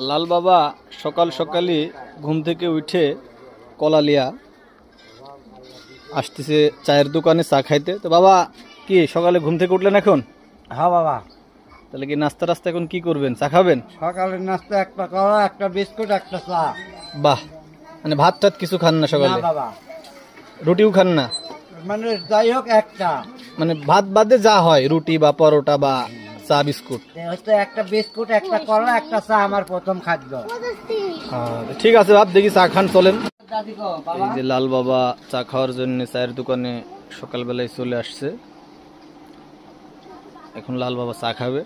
লাল বাবা সকাল সকালই ঘুম থেকে উঠে কলা লিয়া আসতেছে চায়ের দোকানে চা খাইতে। তো বাবা কি সকালে ঘুম থেকে উঠলেন এখন? হ্যাঁ বাবা। তাহলে কি নাস্তা রাস্তা এখন কি করবেন? চা খাবেন? সকালের নাস্তা একটা কলা, একটা বিস্কুট, একটা চা। বাহ, মানে ভাত টাত কিছু খান না সকালে? বাবা রুটিও খান না? মানে যাই হোক একটা, মানে ভাত বাদে যা হয় রুটি বা পরোটা বা চা বিস্কুট? হচ্ছে একটা বিস্কুট, একটা কলা, একটা চা আমার প্রথম খাদ্য। ঠিক আছে বাপ, দেখি চা খান, চলেন। এই যে লাল বাবা চা খাওয়ার জন্য চায়ের দোকানে সকালবেলায় চলে আসছে। এখন লাল বাবা চা খাবে।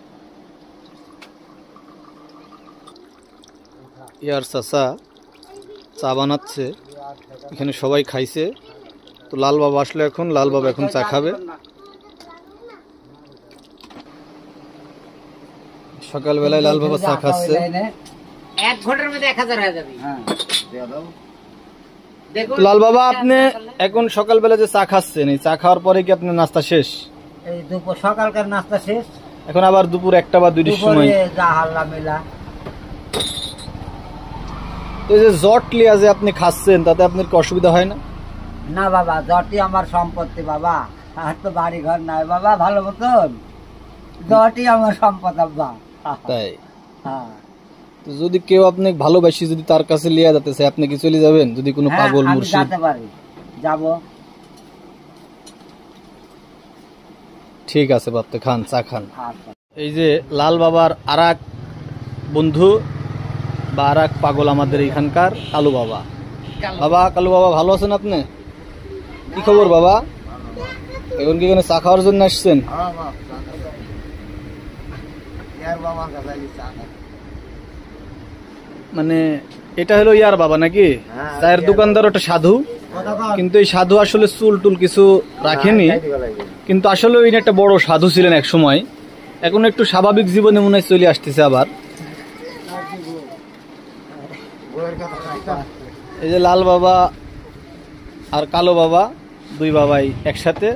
ইয়ার চাচা চা বানাচ্ছে, এখানে সবাই খাইছে। তো লাল বাবা আসলে এখন লাল বাবা এখন চা খাবে। সকালবেলায় লাল বাবা চা খাচ্ছে। 1 ঘন্টার মধ্যে 1000 হয়ে যাবে। লাল বাবা আপনি এখন সকালবেলা যে চা খাচ্ছেন, এই চা খাওয়ার পরে কি আপনার নাস্তা শেষ? এই দুপুর সকালকার নাস্তা শেষ, এখন আবার দুপুর 1টা বা 2টার সময় যা হাল্লা মেলা। তো এই যে জট লিয়া যে আপনি খাচ্ছেন, তাতে আপনার কি অসুবিধা হয় না? না বাবা, জটি আমার সম্পত্তি বাবা, আর তো বাড়ি ঘর নাই বাবা ভালো মতন, জটি আমার সম্পদ আব্বা। তাই? হ্যাঁ। তো যদি কেউ আপনি ভালোবাসি যদি তার কাছে লিয়া যেতে চায়, আপনি কি চলে যাবেন? যদি কোনো পাগল মুর্শিদ? যেতে পারি, যাব। ঠিক আছে বাপতে, খান, চা খান। এই যে লাল বাবার আরেক বন্ধু বা আরেক পাগল আমাদের এখানকার কালু বাবা। বাবা, কালু বাবা ভালো আছেন আপনি? কি খবর বাবা? এখন কি এখানে চা খাওয়ার জন্য আসছেন? মানে এটা হলো ইয়ার বাবা নাকি? চায়ের দোকানদার ওটা সাধু, কিন্তু এই সাধু আসলে চুল টুল কিছু রাখেনি, কিন্তু আসলে ইনি একটা বড় সাধু ছিলেন এক সময়। এখন একটু স্বাভাবিক জীবনে মনে হয় চলে আসতেছে আবার। এই যে লাল বাবা আর কালো বাবা, দুই বাবাই একসাথে